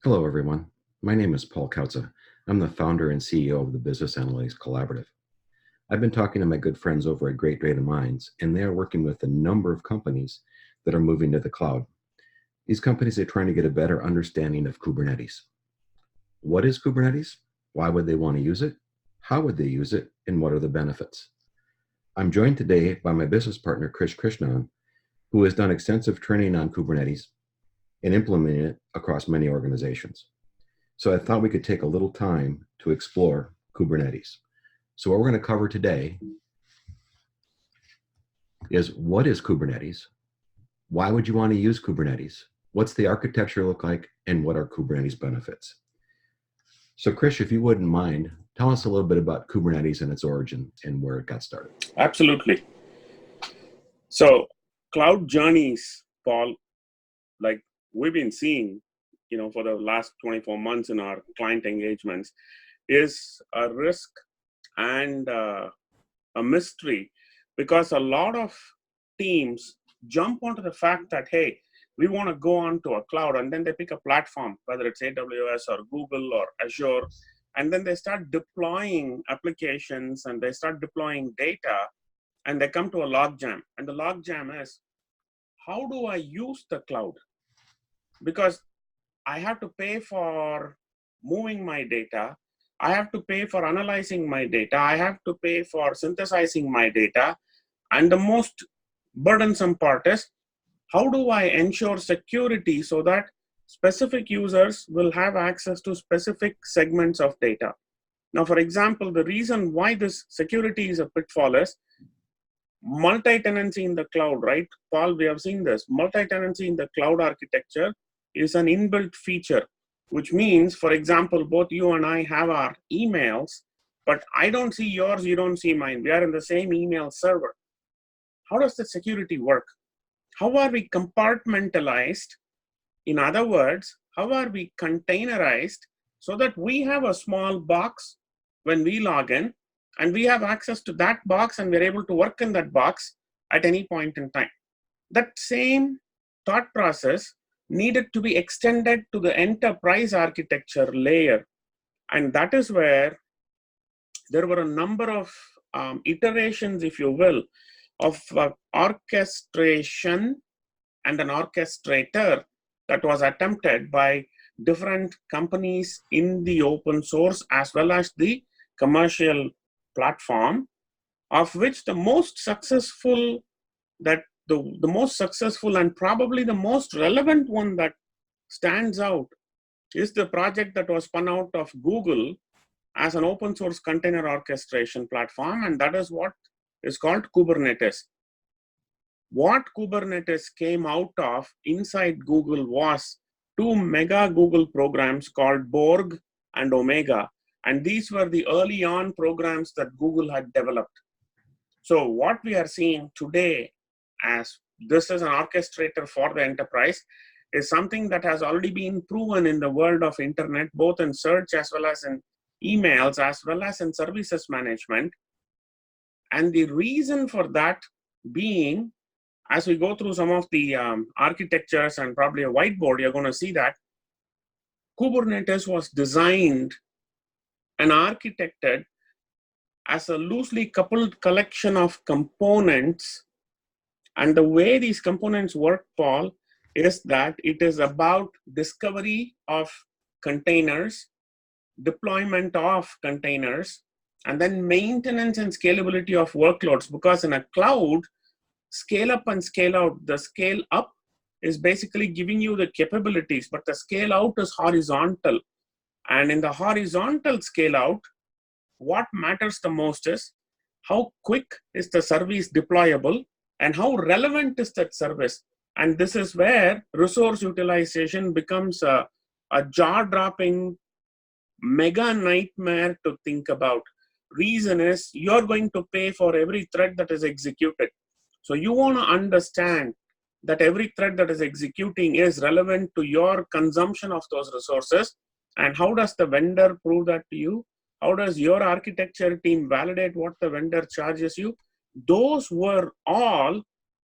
Hello, everyone. My name is Paul Kautza. I'm the founder and CEO of the Business Analytics Collaborative. I've been talking to my good friends over at Great Data Minds, and they are working with a number of companies that are moving to the cloud. These companies are trying to get a better understanding of Kubernetes. What is Kubernetes? Why would they want to use it? How would they use it? And what are the benefits? I'm joined today by my business partner, Krish Krishnan, who has done extensive training on Kubernetes and implementing it across many organizations. So I thought we could take a little time to explore Kubernetes. So what we're going to cover today is what is Kubernetes? Why would you want to use Kubernetes? What's the architecture look like? And what are Kubernetes benefits? So Krish, if you wouldn't mind, tell us a little bit about Kubernetes and its origin and where it got started. Absolutely. So cloud journeys, Paul, like we've been seeing, for the last 24 months in our client engagements, is a risk and a mystery, because a lot of teams jump onto the fact that, hey, we want to go onto a cloud, and then they pick a platform, whether it's AWS or Google or Azure, and then they start deploying applications and they start deploying data, and they come to a logjam. And the logjam is, how do I use the cloud? Because I have to pay for moving my data. I have to pay for analyzing my data. I have to pay for synthesizing my data. And the most burdensome part is, how do I ensure security so that specific users will have access to specific segments of data? Now, for example, the reason why this security is a pitfall is multi-tenancy in the cloud, right? Paul, we have seen this. Multi-tenancy in the cloud architecture is an inbuilt feature, which means, for example, both you and I have our emails, but I don't see yours, you don't see mine. We are in the same email server. How does the security work? How are we compartmentalized? In other words, how are we containerized so that we have a small box when we log in, and we have access to that box, and we're able to work in that box at any point in time? That same thought process needed to be extended to the enterprise architecture layer. And that is where there were a number of iterations, if you will, of orchestration and an orchestrator that was attempted by different companies in the open source as well as the commercial platform, of which the most successful the most successful and probably the most relevant one that stands out is the project that was spun out of Google as an open source container orchestration platform, and that is what is called Kubernetes. What Kubernetes came out of inside Google was two mega Google programs called Borg and Omega, and these were the early on programs that Google had developed. So what we are seeing today as this is an orchestrator for the enterprise is something that has already been proven in the world of internet, both in search as well as in emails, as well as in services management. And the reason for that being, as we go through some of the architectures and probably a whiteboard, you're going to see that Kubernetes was designed and architected as a loosely coupled collection of components. And the way these components work, Paul, is that it is about discovery of containers, deployment of containers, and then maintenance and scalability of workloads. Because in a cloud, scale up and scale out, the scale up is basically giving you the capabilities, but the scale out is horizontal. And in the horizontal scale out, what matters the most is how quick is the service deployable and how relevant is that service. And this is where resource utilization becomes a jaw-dropping mega nightmare to think about. Reason is you're going to pay for every thread that is executed. So you want to understand that every thread that is executing is relevant to your consumption of those resources. And how does the vendor prove that to you? How does your architecture team validate what the vendor charges you? Those were all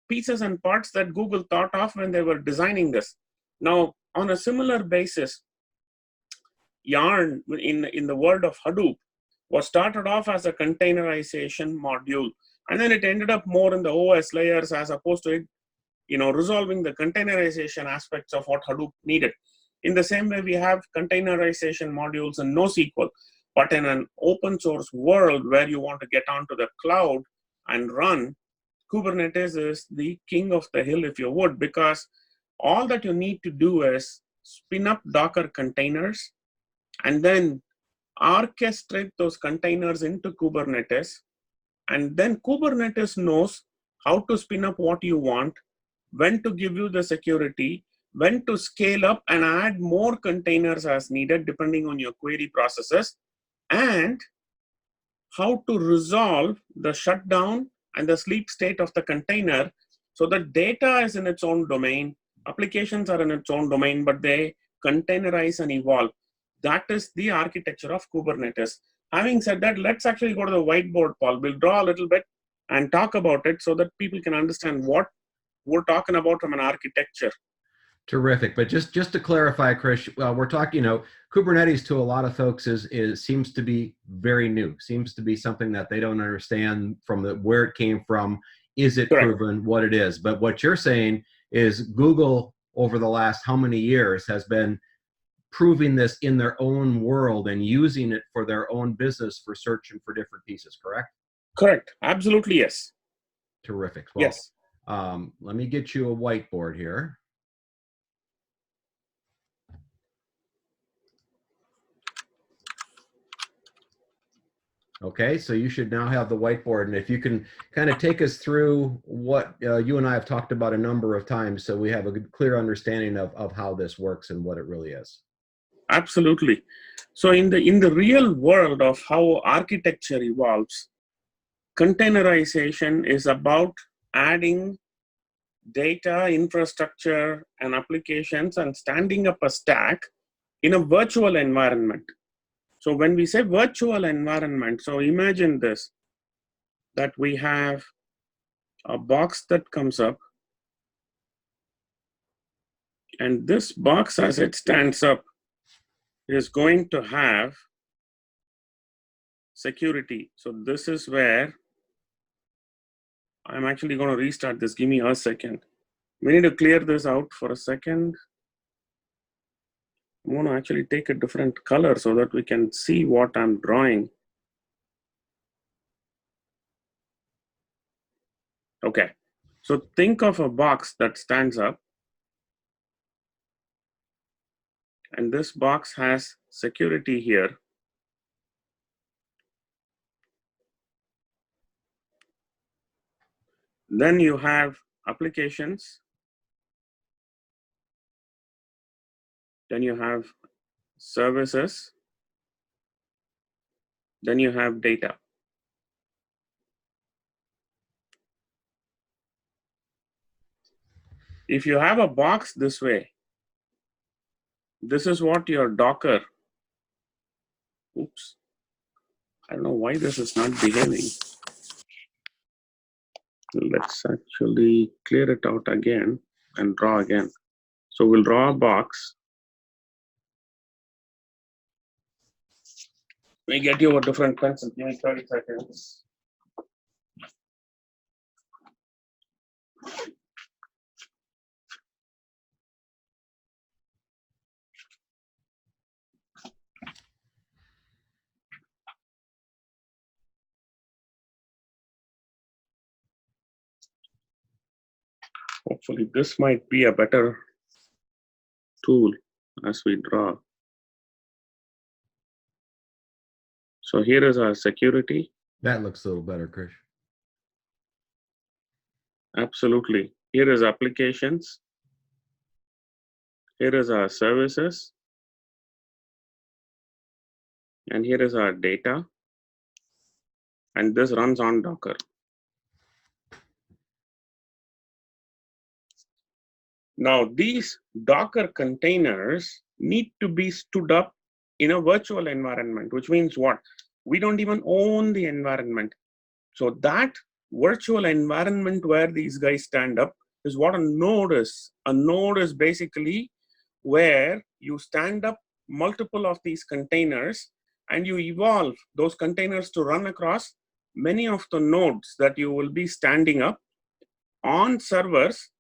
pieces and parts that Google thought of when they were designing this. Now, on a similar basis, yarn in the world of Hadoop was started off as a containerization module, and then it ended up more in the OS layers as opposed to it, resolving the containerization aspects of what Hadoop needed. In the same way, we have containerization modules in NoSQL, but in an open source world where you want to get onto the cloud and run, Kubernetes is the king of the hill, if you would, because all that you need to do is spin up Docker containers and then orchestrate those containers into Kubernetes. And then Kubernetes knows how to spin up what you want, when to give you the security, when to scale up and add more containers as needed, depending on your query processes, and how to resolve the shutdown and the sleep state of the container so that data is in its own domain, applications are in its own domain, but they containerize and evolve. That is the architecture of Kubernetes. Having said that, let's actually go to the whiteboard, Paul. We'll draw a little bit and talk about it so that people can understand what we're talking about from an architecture. Terrific. But just to clarify, Krish, we're talking, Kubernetes to a lot of folks seems to be very new, seems to be something that they don't understand from where it came from. Is it Correct. proven what it is? But what you're saying is Google over the last how many years has been proving this in their own world and using it for their own business for searching for different pieces, correct? Correct. Absolutely, yes. Terrific. Well, yes. Let me get you a whiteboard here. Okay, so you should now have the whiteboard, and if you can kind of take us through what you and I have talked about a number of times, so we have a good, clear understanding of how this works and what it really is. Absolutely. So in the real world of how architecture evolves, containerization is about adding data, infrastructure, and applications and standing up a stack in a virtual environment. So when we say virtual environment, so imagine this, that we have a box that comes up, and this box as it stands up is going to have security. So this is where I'm actually going to restart this. Give me a second. We need to clear this out for a second. I'm going to actually take a different color so that we can see what I'm drawing. Okay, so think of a box that stands up, and this box has security here. Then you have applications. Then you have services. Then you have data. If you have a box this way, this is what your Docker, oops, I don't know why this is not behaving. Let's actually clear it out again and draw again. So we'll draw a box. We get you a different pencil. Give me 30 seconds. Hopefully this might be a better tool as we draw. So here is our security. That looks a little better, Krish. Absolutely. Here is applications. Here is our services. And here is our data. And this runs on Docker. Now, these Docker containers need to be stood up in a virtual environment, which means what? We don't even own the environment. So that virtual environment where these guys stand up is what a node is. A node is basically where you stand up multiple of these containers, and you evolve those containers to run across many of the nodes that you will be standing up on servers,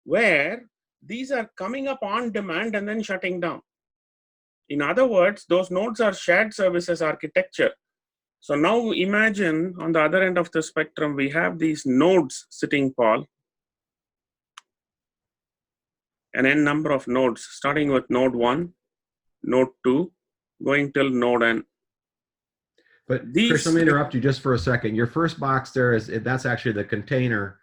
where these are coming up on demand and then shutting down. In other words, those nodes are shared services architecture. So now imagine on the other end of the spectrum, we have these nodes sitting, Paul, an n number of nodes, starting with node 1, node 2, going till node n. But Krish, let me interrupt you just for a second. Your first box there that's actually the container,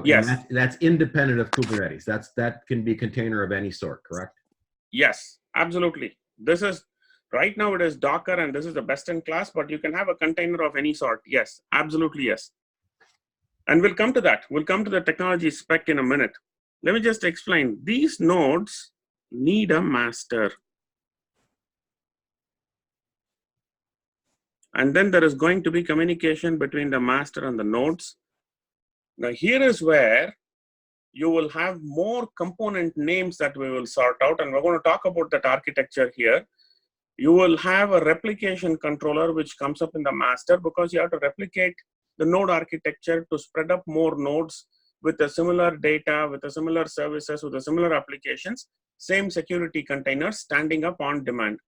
yes, and that's independent of Kubernetes. That can be a container of any sort, correct? Yes, absolutely. This is right now it is Docker, and this is the best in class. But you can have a container of any sort. Yes, absolutely yes. And we'll come to that. We'll come to the technology spec in a minute. Let me just explain. These nodes need a master. And then there is going to be communication between the master and the nodes. Now here is where you will have more component names that we will sort out, and we're going to talk about that architecture here. You will have a replication controller which comes up in the master, because you have to replicate the node architecture to spread up more nodes with a similar data, with a similar services, with a similar applications, same security containers standing up on demand.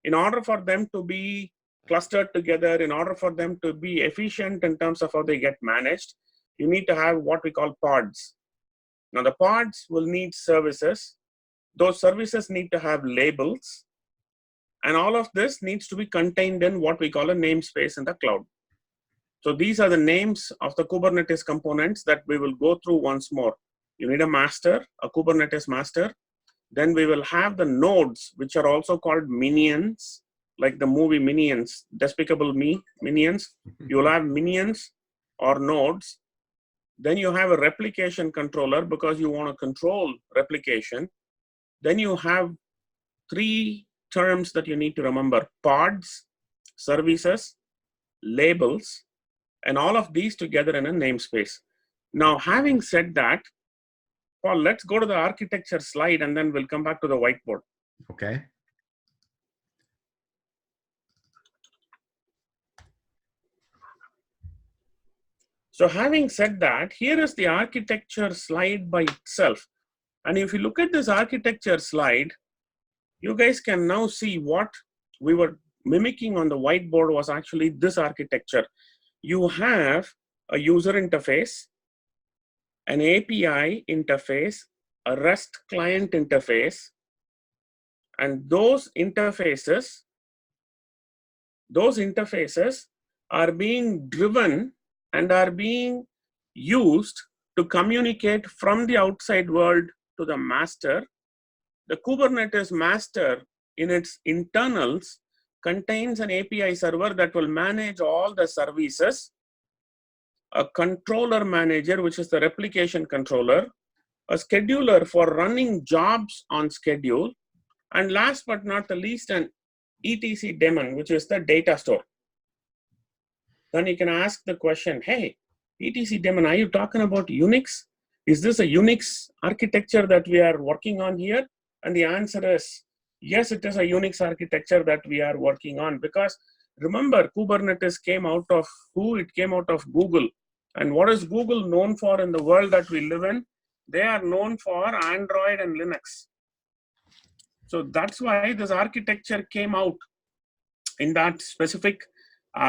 In order for them to be clustered together, in order for them to be efficient in terms of how they get managed, you need to have what we call pods. Now the pods will need services. Those services need to have labels. And all of this needs to be contained in what we call a namespace in the cloud. So these are the names of the Kubernetes components that we will go through once more. You need a master, a Kubernetes master. Then we will have the nodes, which are also called minions, like the movie Minions, Despicable Me, Minions. You will have minions or nodes. Then you have a replication controller, because you want to control replication. Then you have 3 terms that you need to remember: pods, services, labels, and all of these together in a namespace. Now, having said that, Paul, let's go to the architecture slide, and then we'll come back to the whiteboard. Okay. So having said that, here is the architecture slide by itself. And if you look at this architecture slide, you guys can now see what we were mimicking on the whiteboard was actually this architecture. You have a user interface, an API interface, a REST client interface, and those interfaces are being driven and are being used to communicate from the outside world to the master. The Kubernetes master in its internals contains an API server that will manage all the services, a controller manager, which is the replication controller, a scheduler for running jobs on schedule, and last but not the least, an etc daemon, which is the data store. Then you can ask the question, hey, etc daemon, are you talking about Unix? Is this a Unix architecture that we are working on here? And the answer is, yes, it is a Unix architecture that we are working on, because remember, Kubernetes came out of who? It came out of Google. And what is Google known for in the world that we live in? They are known for Android and Linux. So that's why this architecture came out in that specific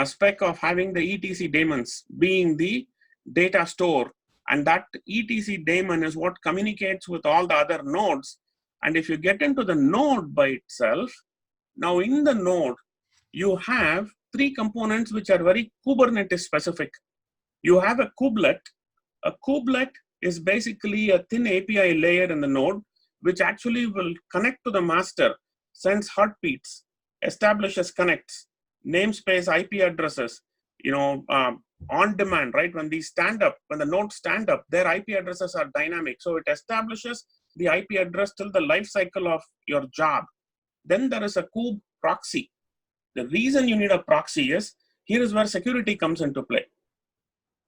spec of having the etc daemons being the data store. And that etc daemon is what communicates with all the other nodes. And if you get into the node by itself, now in the node, you have 3 components which are very Kubernetes specific. You have a kubelet. A kubelet is basically a thin API layer in the node, which actually will connect to the master, sends heartbeats, establishes connects, namespace IP addresses, on demand, right? When these stand up, when the nodes stand up, their IP addresses are dynamic. So it establishes the IP address till the life cycle of your job. Then there is a kube proxy. The reason you need a proxy is, here is where security comes into play.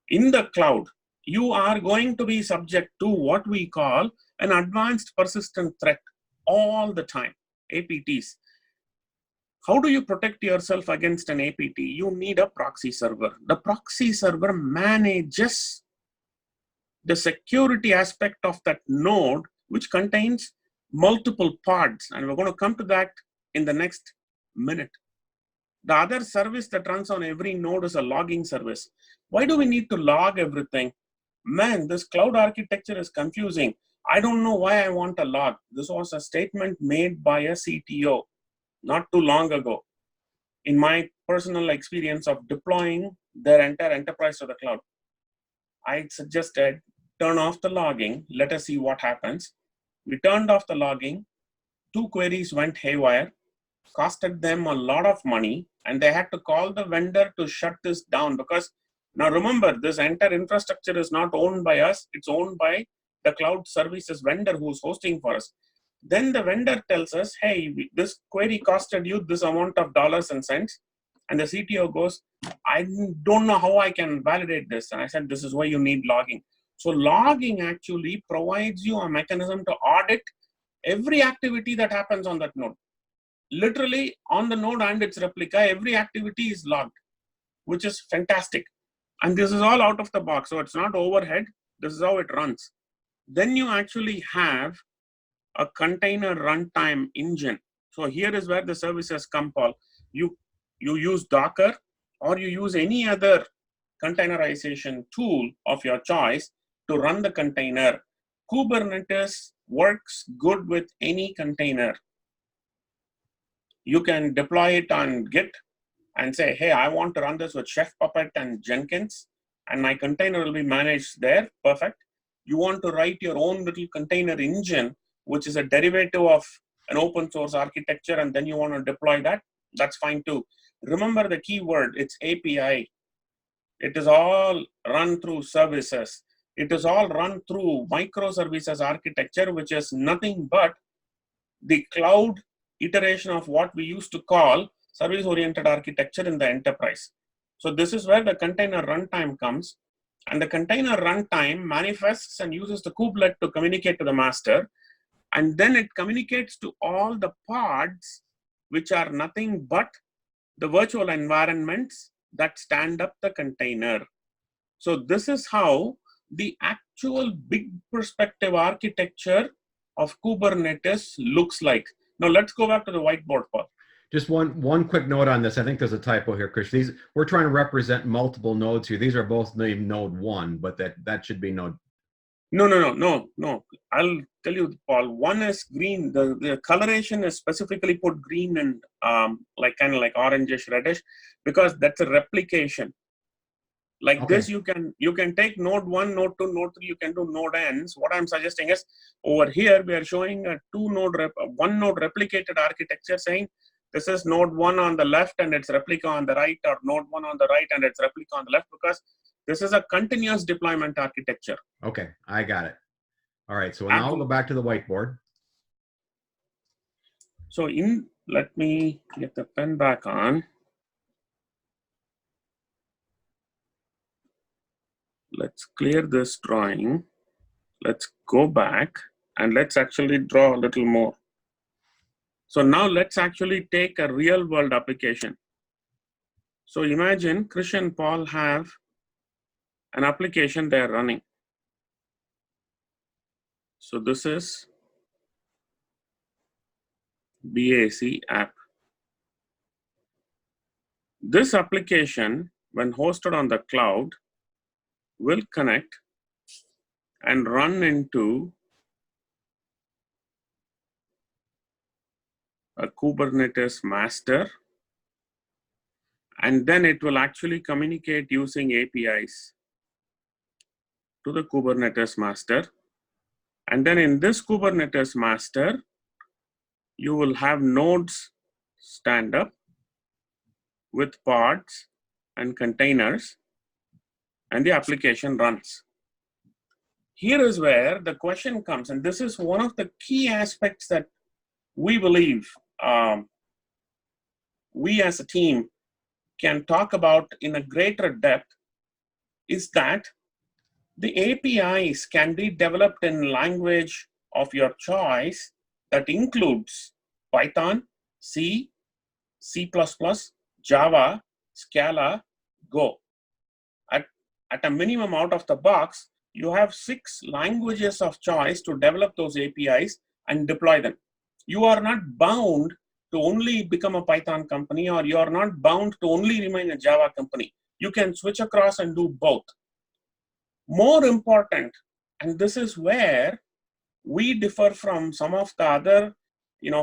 In the cloud, you are going to be subject to what we call an advanced persistent threat all the time. APTs. How do you protect yourself against an APT? You need a proxy server. The proxy server manages the security aspect of that node, which contains multiple pods. And we're going to come to that in the next minute. The other service that runs on every node is a logging service. Why do we need to log everything? Man, this cloud architecture is confusing. I don't know why I want a log. This was a statement made by a CTO not too long ago. In my personal experience of deploying their entire enterprise to the cloud, I suggested turn off the logging. Let us see what happens. We turned off the logging. 2 queries went haywire, costed them a lot of money, and they had to call the vendor to shut this down because now remember, this entire infrastructure is not owned by us. It's owned by the cloud services vendor who's hosting for us. Then the vendor tells us, hey, this query costed you this amount of dollars and cents. And the CTO goes, I don't know how I can validate this. And I said, this is why you need logging. So logging actually provides you a mechanism to audit every activity that happens on that node. Literally on the node and its replica, every activity is logged, which is fantastic. And this is all out of the box. So it's not overhead. This is how it runs. Then you actually have a container runtime engine. So here is where the services come, Paul. You use Docker or you use any other containerization tool of your choice to run the container. Kubernetes works good with any container. You can deploy it on Git and say, hey, I want to run this with Chef Puppet and Jenkins, and my container will be managed there. Perfect. You want to write your own little container engine, which is a derivative of an open source architecture, and then you want to deploy that. That's fine too. Remember the key word, it's API. It is all run through services. It is all run through microservices architecture, which is nothing but the cloud iteration of what we used to call service-oriented architecture in the enterprise. So this is where the container runtime comes. And the container runtime manifests and uses the kubelet to communicate to the master. And then it communicates to all the pods, which are nothing but the virtual environments that stand up the container. So this is how the actual big perspective architecture of Kubernetes looks like. Now let's go back to the whiteboard, Paul. Just one quick note on this. I think there's a typo here, Krish. We're trying to represent multiple nodes here. These are both named node 1, but that should be node. No. I'll tell you, Paul. One is green. The coloration is specifically put green and like kind of like orangish, reddish, because that's a replication. Like okay. This, you can take node 1, node 2, node 3. You can do node ends. What I'm suggesting is over here we are showing a one node replicated architecture, saying this is node 1 on the left and its replica on the right, or node 1 on the right and its replica on the left, because this is a continuous deployment architecture. Okay, I got it. All right, so now I'll go back to the whiteboard. So let me get the pen back on. Let's clear this drawing. Let's go back and let's actually draw a little more. So now let's actually take a real world application. So imagine Krish and Paul have an application they're running. So this is BAC app. This application, when hosted on the cloud, will connect and run into a Kubernetes master, and then it will actually communicate using APIs to the Kubernetes master. And then in this Kubernetes master, you will have nodes stand up with pods and containers, and the application runs. Here is where the question comes, and this is one of the key aspects that we believe we as a team can talk about in a greater depth, is that the APIs can be developed in language of your choice that includes Python, C, C++, Java, Scala, Go. At a minimum out of the box, you have 6 languages of choice to develop those APIs and deploy them. You are not bound to only become a Python company, or you are not bound to only remain a Java company. You can switch across and do both. More important, and this is where we differ from some of the other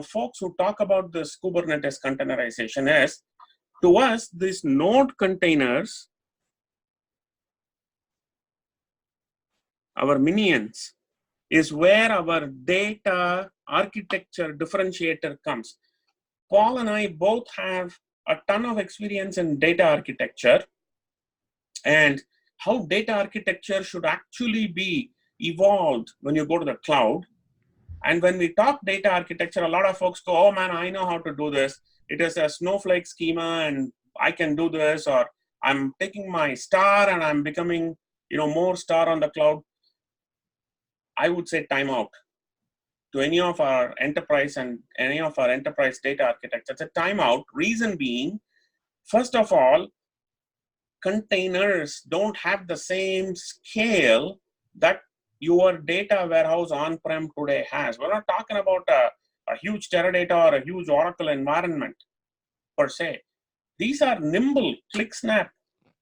folks who talk about this Kubernetes containerization, is to us these node containers, our minions, is where our data architecture differentiator comes. Paul and I both have a ton of experience in data architecture and how data architecture should actually be evolved when you go to the cloud. And when we talk data architecture, a lot of folks go, oh man, I know how to do this. It is a snowflake schema and I can do this, or I'm taking my star and I'm becoming more star on the cloud. I would say time out to any of our enterprise and any of our enterprise data architecture. It's a timeout. Reason being, first of all, containers don't have the same scale that your data warehouse on-prem today has. We're not talking about a huge Teradata or a huge Oracle environment per se. These are nimble, click, snap,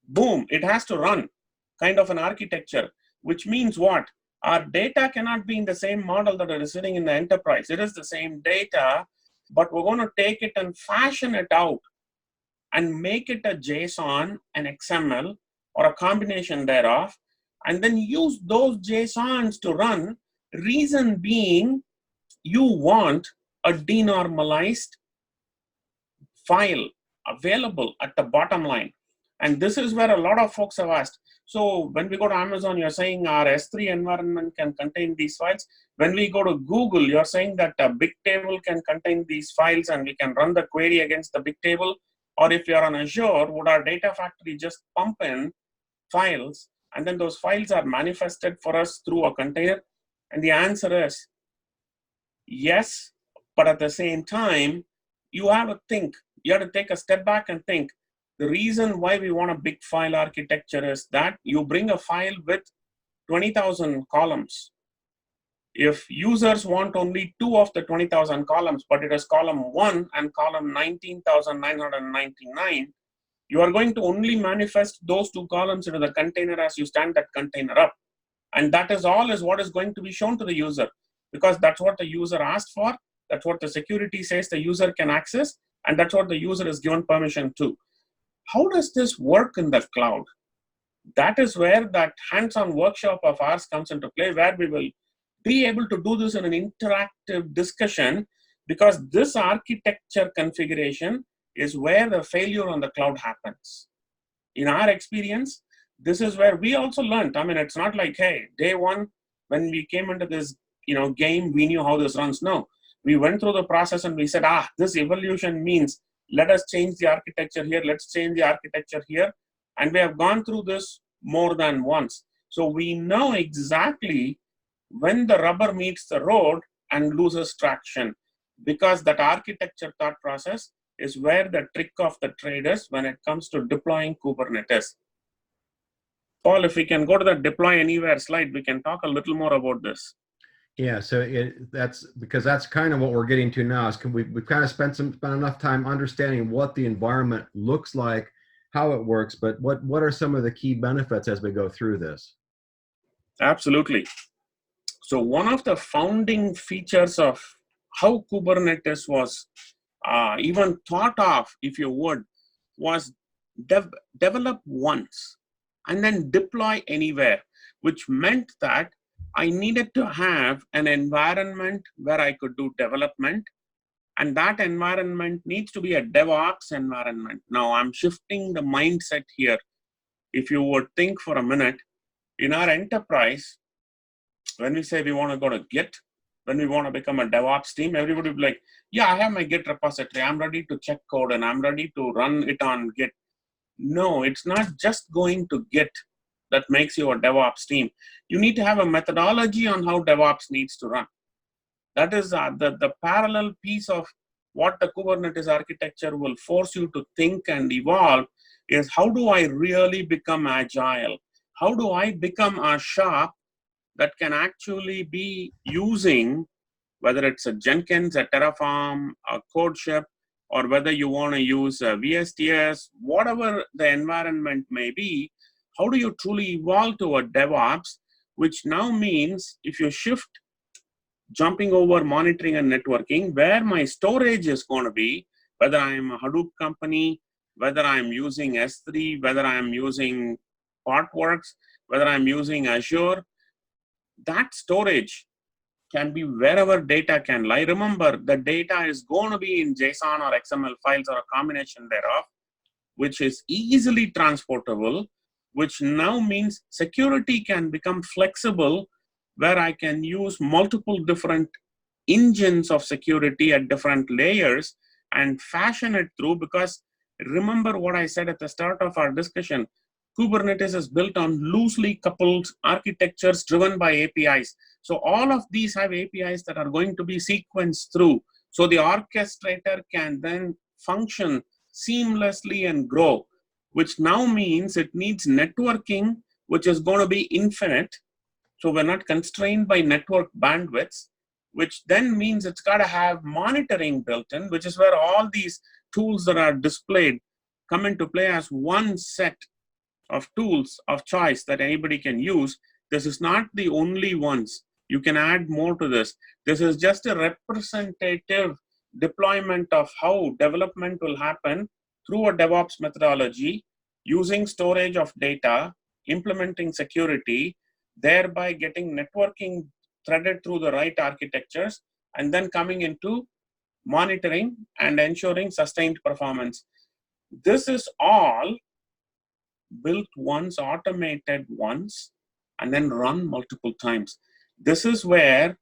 boom, it has to run kind of an architecture, which means what? Our data cannot be in the same model that is sitting in the enterprise. It is the same data, but we're going to take it and fashion it out and make it a JSON, an XML, or a combination thereof, and then use those JSONs to run. Reason being, you want a denormalized file available at the bottom line. And this is where a lot of folks have asked. So when we go to Amazon, you're saying our S3 environment can contain these files. When we go to Google, you're saying that a big table can contain these files and we can run the query against the big table. Or if you're on Azure, would our data factory just pump in files and then those files are manifested for us through a container? And the answer is yes, but at the same time, you have to think, you have to take a step back and think. The reason why we want a big file architecture is that you bring a file with 20,000 columns. If users want only 2 of the 20,000 columns, but it is column 1 and column 19,999, you are going to only manifest those 2 columns into the container as you stand that container up. And that is all is what is going to be shown to the user, because that's what the user asked for. That's what the security says the user can access. And that's what the user is given permission to. How does this work in the cloud? That is where that hands-on workshop of ours comes into play, where we will be able to do this in an interactive discussion, because this architecture configuration is where the failure on the cloud happens. In our experience, this is where we also learned. I mean, it's not like, hey, day one, when we came into this game, we knew how this runs. No, we went through the process and we said, this evolution means let us change the architecture here, let's change the architecture here. And we have gone through this more than once. So we know exactly when the rubber meets the road and loses traction, because that architecture thought process is where the trick of the trade is when it comes to deploying Kubernetes. Paul, if we can go to the deploy anywhere slide, we can talk a little more about this. Yeah, so that's because that's kind of what we're getting to now. Is we've kind of spent enough time understanding what the environment looks like, how it works, but what are some of the key benefits as we go through this? Absolutely. So one of the founding features of how Kubernetes was even thought of, if you would, was develop once and then deploy anywhere, which meant that I needed to have an environment where I could do development, and that environment needs to be a DevOps environment. Now I'm shifting the mindset here. If you would think for a minute, in our enterprise, when we say we want to go to Git, when we want to become a DevOps team, everybody will be like, yeah, I have my Git repository. I'm ready to check code and I'm ready to run it on Git. No, it's not just going to Git that makes you a DevOps team. You need to have a methodology on how DevOps needs to run. That is the parallel piece of what the Kubernetes architecture will force you to think and evolve is, how do I really become agile? How do I become a shop that can actually be using, whether it's a Jenkins, a Terraform, a CodeShip, or whether you want to use a VSTS, whatever the environment may be, how do you truly evolve to a DevOps, which now means if you shift jumping over monitoring and networking, where my storage is going to be, whether I'm a Hadoop company, whether I'm using S3, whether I'm using Portworx, whether I'm using Azure, that storage can be wherever data can lie. Remember, the data is going to be in JSON or XML files or a combination thereof, which is easily transportable, which now means security can become flexible, where I can use multiple different engines of security at different layers and fashion it through. Because remember what I said at the start of our discussion, Kubernetes is built on loosely coupled architectures driven by APIs. So all of these have APIs that are going to be sequenced through. So the orchestrator can then function seamlessly and grow, which now means it needs networking, which is going to be infinite. So we're not constrained by network bandwidths, which then means it's got to have monitoring built in, which is where all these tools that are displayed come into play as one set of tools of choice that anybody can use. This is not the only ones. You can add more to this. This is just a representative deployment of how development will happen through a DevOps methodology, using storage of data, implementing security, thereby getting networking threaded through the right architectures, and then coming into monitoring and ensuring sustained performance. This is all built once, automated once, and then run multiple times. This is where,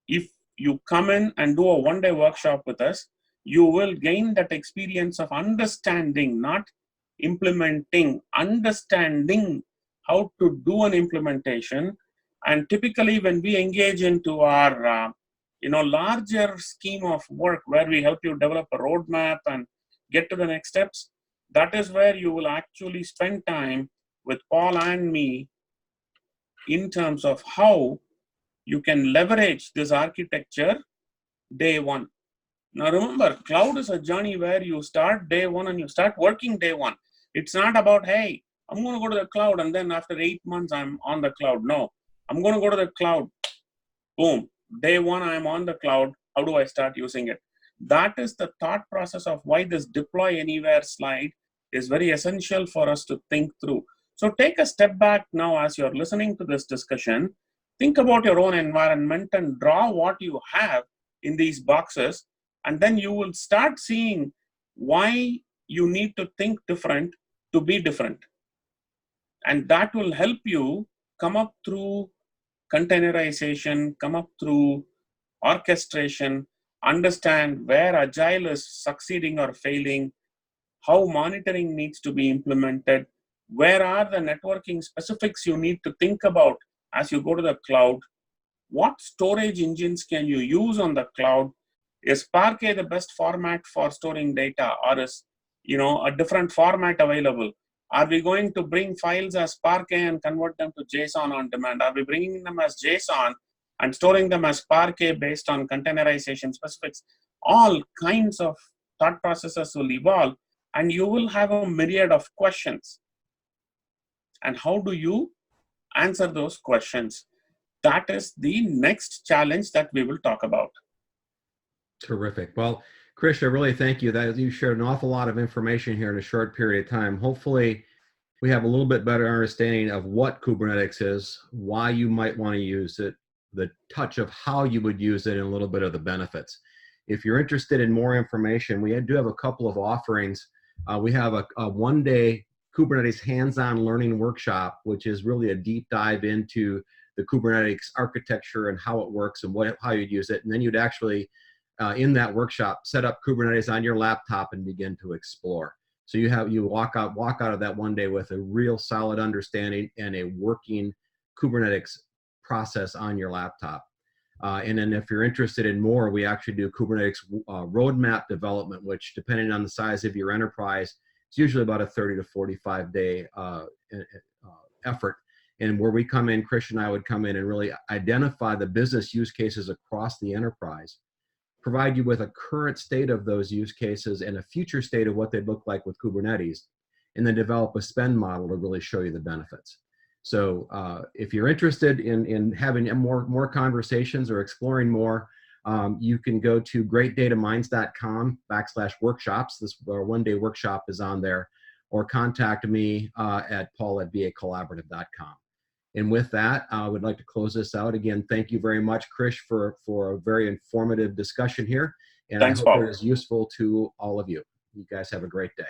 if you come in and do a one-day workshop with us, you will gain that experience of understanding, not implementing, understanding how to do an implementation. And typically when we engage into our larger scheme of work, where we help you develop a roadmap and get to the next steps, that is where you will actually spend time with Paul and me in terms of how you can leverage this architecture day one. Now remember, cloud is a journey where you start day one and you start working day one. It's not about, hey, I'm going to go to the cloud and then after 8 months I'm on the cloud. No, I'm going to go to the cloud. Boom. Day one, I'm on the cloud. How do I start using it? That is the thought process of why this deploy anywhere slide is very essential for us to think through. So take a step back now as you're listening to this discussion. Think about your own environment and draw what you have in these boxes. And then you will start seeing why you need to think different to be different. And that will help you come up through containerization, come up through orchestration, understand where agile is succeeding or failing, how monitoring needs to be implemented, where are the networking specifics you need to think about as you go to the cloud, what storage engines can you use on the cloud. Is Parquet the best format for storing data, or is a different format available? Are we going to bring files as Parquet and convert them to JSON on demand? Are we bringing them as JSON and storing them as Parquet based on containerization specifics? All kinds of thought processes will evolve, and you will have a myriad of questions. And how do you answer those questions? That is the next challenge that we will talk about. Terrific. Well, Krish, I really thank you. That you shared an awful lot of information here in a short period of time. Hopefully, we have a little bit better understanding of what Kubernetes is, why you might want to use it, the touch of how you would use it, and a little bit of the benefits. If you're interested in more information, we do have a couple of offerings. We have a one-day Kubernetes hands-on learning workshop, which is really a deep dive into the Kubernetes architecture and how it works and how you'd use it. And then you'd actually, in that workshop, set up Kubernetes on your laptop and begin to explore. So you walk out of that one day with a real solid understanding and a working Kubernetes process on your laptop. And then if you're interested in more, we actually do Kubernetes roadmap development, which depending on the size of your enterprise, it's usually about a 30 to 45 day effort. And where we come in, Krish and I would come in and really identify the business use cases across the enterprise, provide you with a current state of those use cases and a future state of what they'd look like with Kubernetes, and then develop a spend model to really show you the benefits. So if you're interested in having more conversations or exploring more, you can go to greatdataminds.com/workshops. This our one-day workshop is on there, or contact me at paul@vacollaborative.com. And with that, I would like to close this out. Again, thank you very much, Krish, for a very informative discussion here. And Thanks, I hope Paul. it is useful to all of you. You guys have a great day.